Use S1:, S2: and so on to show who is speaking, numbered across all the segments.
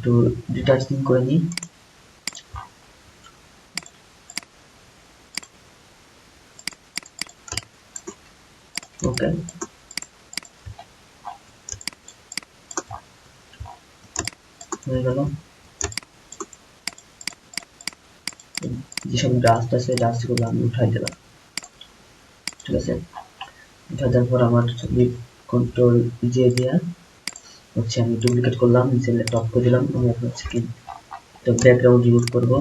S1: একটু ডিটাচিং করে নিই। ওকে, হয়ে গেল। যেসব ডাস্ট আছে ডাস্টগুলো আমি উঠাই দিলাম। ঠিক আছে, উঠাই দেওয়ার পর আমার ছবি কন্ট্রোল জে দিয়ে হচ্ছে আমি ডুপ্লিকেট করলাম, নিচে টপ করে দিলাম। আমি এখন হচ্ছে কি তো ব্যাকগ্রাউন্ড রিমুভ করবো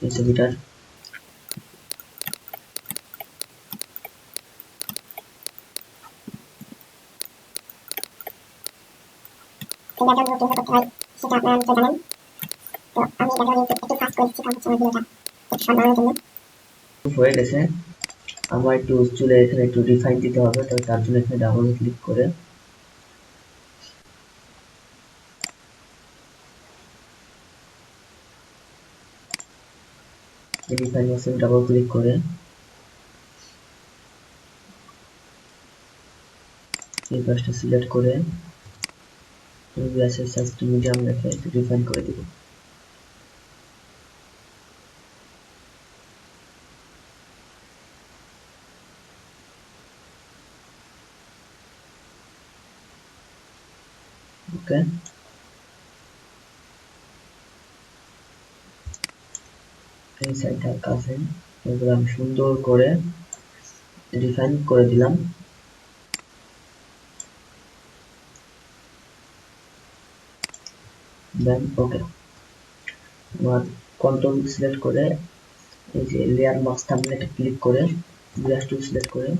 S1: এই ছবিটার। হয়ে গেছে। আমার একটু চুলে এখানে একটু রিফাইন দিতে হবে, তো তার জন্য এখানে ডাবল ক্লিক করে রিফাইন অপশন ডাবল ক্লিক করে এই পাশটা সিলেক্ট করে গ্লাসের সাইজটা মিডিয়াম রেখে একটু রিফাইন করে দিব। ওকে, এই সাইডটা কাছে এগুলো আমি সুন্দর করে রিফাইন করে দিলাম। দেন ওকে, আমার কন্ট্রোল সিলেক্ট করে এই যে লেয়ার মাস্ক থাম্বনেলে ক্লিক করে ব্রাশ টুল সিলেক্ট করে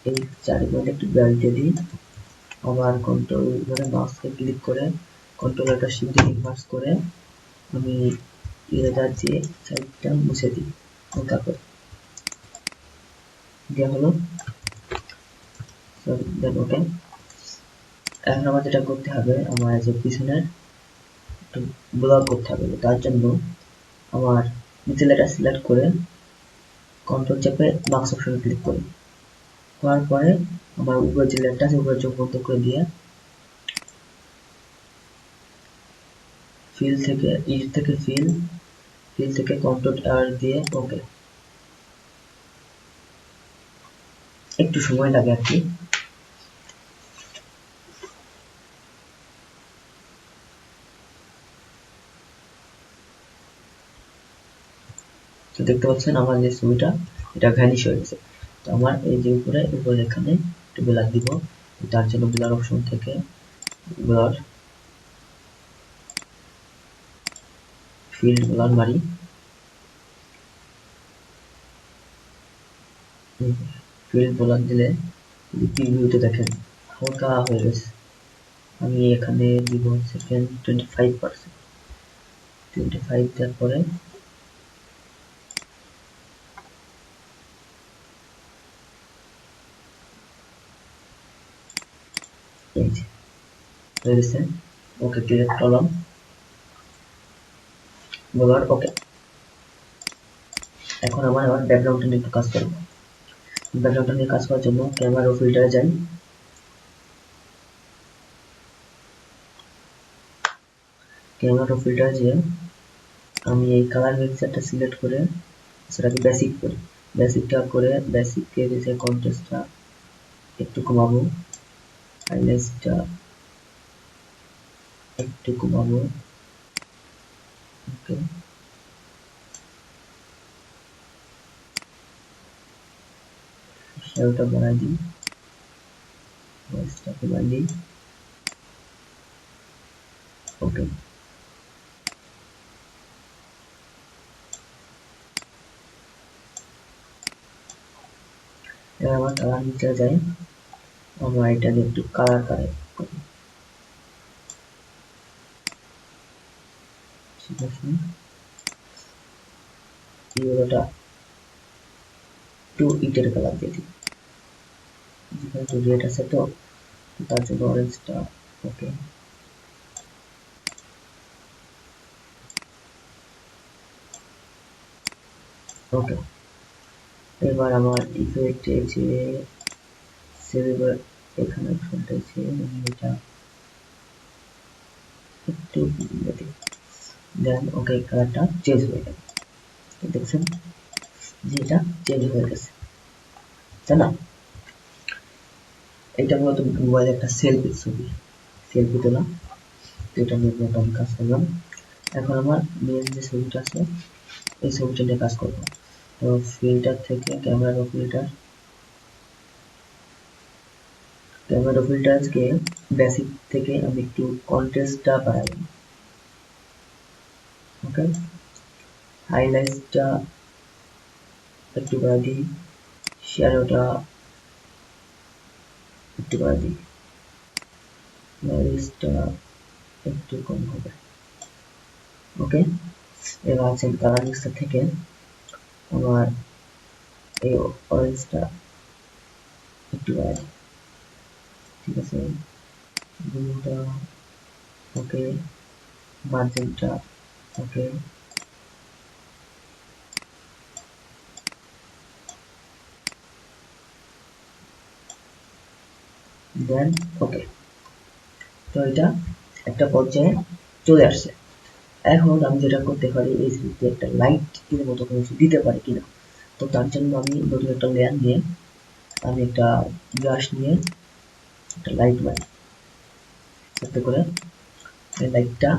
S1: এই চারিপাশে একটু ব্রাশ দিয়ে দিই। আবার কন্ট্রোল ধরে মাউসকে ক্লিক করে কন্ট্রোলারটা শিফট দিয়ে ইনভার্স করে আমি ইরেজার দিয়ে সাইডটা মুছে দিই হালকা করে। দেওয়া হলো, দেন ওকে। এখন আমার যেটা করতে হবে, আমার যে পিছনের একটু ব্লর করতে হবে। তার জন্য আমার নিচে লেয়ারটা সিলেক্ট করে কন্ট্রোল চেপে মাস্ক অপশনে ক্লিক করি। করার পরে আমার উপরে যে লেয়ারটা আছে উপরে চোখ বন্ধ করে দিয়ে ফিল থেকে ফিল থেকে কন্ট্রোল আর দিয়ে ওকে। একটু সময় লাগে আর কি। তো দেখতে পাচ্ছেন আমার যে ছবিটা এটা ভ্যানিশ হয়ে গেছে। তো আমার এই যে উপরে এখানে একটু ব্লার দিব, তার জন্য ব্লার অপশন থেকে ব্লার ফিল্ড ব্লার মারি। ফিল্ড ব্লার দিলে প্রিভিউতে দেখেন হালকা হয়ে গেছে। আমি এখানে দিব সেকেন্ড 25%, 25 দেওয়ার পরে এই যে হয়ে গেছে। ওকে ক্লিক করলাম, ব্লার ওকে। এখন আমার ব্যাকগ্রাউন্ডটা নিয়ে একটু কাজ করবো। ব্যাকগ্রাউন্ডটা নিয়ে কাজ করার জন্য ক্যামেরা ফিল্টারে যাই। ক্যামেরা ফিল্টারে যেয়ে আমি এই কালার মিক্সারটা সিলেক্ট করে সেটাকে বেসিক করি। বেসিকটা করে বেসিকের যে কন্ট্রাস্টটা একটু কমাবো, হাইলাইটসটা একটু কমাবো। ওকে, শ্যাডোটা বাড়াই দিই, ভয়েসটাকে বাড়াই দিই। ওকে, এবার আমার কালার মিক্সার যাই, আমরা এটা দিয়ে একটু কালার কারেক্ট করি। ঠিক আছে, ইয়েলোটা একটু ইটের কালার দিয়ে দিই, যেখানে একটু রেড আছে তো তার জন্য অরেঞ্জটা। ওকে, ওকে। এবার আমার ইফেক্টে যে সিলভার এখানে অপশনটা আছে, আমি এটা একটু দেন ওকে কালারটা চেঞ্জ হয়ে গেল। দেখছেন যে এটা চেঞ্জ হয়ে গেছে, তাই না? এটা মূলত মোবাইলে একটা সেলফি ছবি, সেলফি তোলা। এটা নিয়ে আমি কাজ করলাম। এখন আমার মেন যে ছবিটা আছে এই ছবিটা নিয়ে কাজ করবো। তো ফিল্টার থেকে ক্যামেরা ফিল্টারকে বেসিক থেকে আমি একটু কন্ট্রাস্টটা বাড়াই। ওকে, হাইলাইটসটা একটু বাড়াই দিই, শ্যাডোটা একটু বাড়াই দিই, লাইটসটা একটু কম হবে। ওকে, এবার আছেন কালার মিক্সার থেকে আমার এই অরেঞ্জটা একটু বাড়াই দিই। ঠিক আছে, ব্লুটা ওকে, মার্জিনটা ওকে, দেন ওকে। তো এটা একটা পর্যায়ে চলে আসছে। এখন আমি যেটা করতে পারি এই ছবিতে একটা লাইট এর মতো কোনো কিছু দিতে পারি কিনা। তো তার জন্য আমি নতুন একটা লেয়ার নিয়ে আমি একটা ব্রাশ নিয়ে একটা লাইট মারি, যাতে করে এই লাইটটা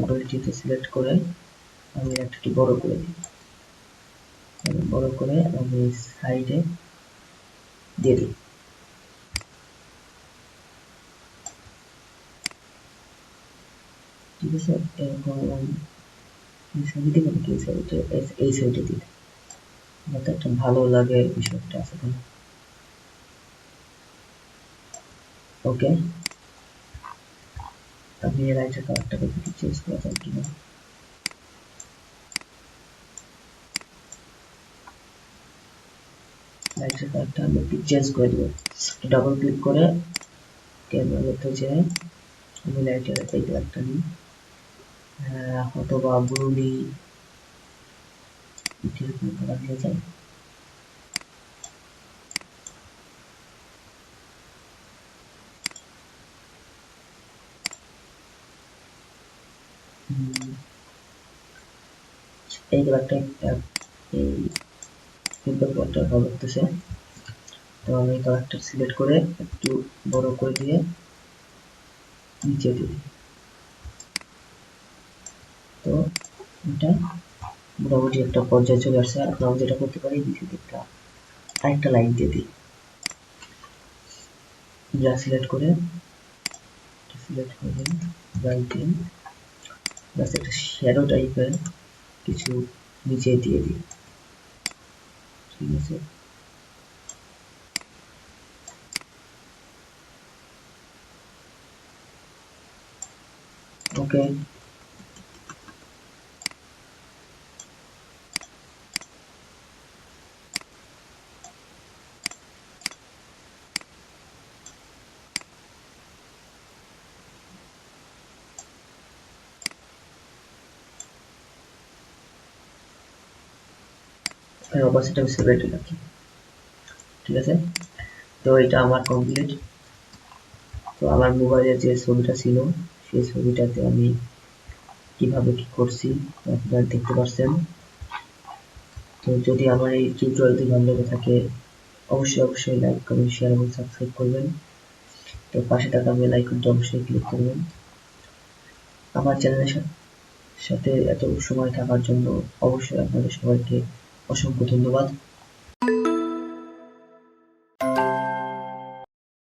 S1: অপারেটিতে সিলেক্ট করে আমি একটু বড় করে দিই, বড় করে আমি সাইডে দিয়ে দিই। ঠিক আছে, এরকম এই সাইডে দিই নাকি এই সাইডে দিই, যাতে একটা ভালো লাগে বিষয়টা আছে। ওকে, আমি এই লাইটের কালারটাকে একটু চেঞ্জ করা যায় কিনা। লাইটের কালারটা আমি একটু চেঞ্জ করে দেবো। ডাবল ক্লিক করে ক্যামেরা মধ্যে যেয়ে আমি লাইটের এই কালারটা নিই, অথবা ব্লু নিই, এরকম কালার নিয়ে যাই। এই কালারটা এই সিম্পল কালারটা ভালো লাগতেছে। তো আমি এই কালারটা সিলেক্ট করে একটু বড় করে দিয়ে নিচে দিই। তো এটা মোটামুটি একটা পর্যায়ে চলে আসছে। এখন আমি যেটা করতে পারি নিচে একটা আরেকটা লাইন দিয়ে দিই, যা সিলেক্ট করে রাইটে জাস্ট একটা শ্যাডো টাইপের কিছু নিচে দিয়ে দিই। ঠিক আছে, ওকে। অপাসিটি আমি সেপারেট রাখি। ঠিক আছে, তো এটা আমার কমপ্লিট। তো আমার মোবাইলে যে ছবিটা ছিল সেই ছবিটাতে আমি কিভাবে কি করছি আপনারা দেখতে পাচ্ছেন। তো যদি আমার এই টিউটোরিয়ালটি ভালো লেগে থাকে অবশ্যই লাইক কমেন্ট শেয়ার এবং সাবস্ক্রাইব করবেন। তো পাশে থাকা বেল আইকনটা অবশ্যই ক্লিক করবেন। আমার চ্যানেলের সাথে এত সময় থাকার জন্য অবশ্যই আপনাদের সবাইকে অসংখ্য ধন্যবাদ।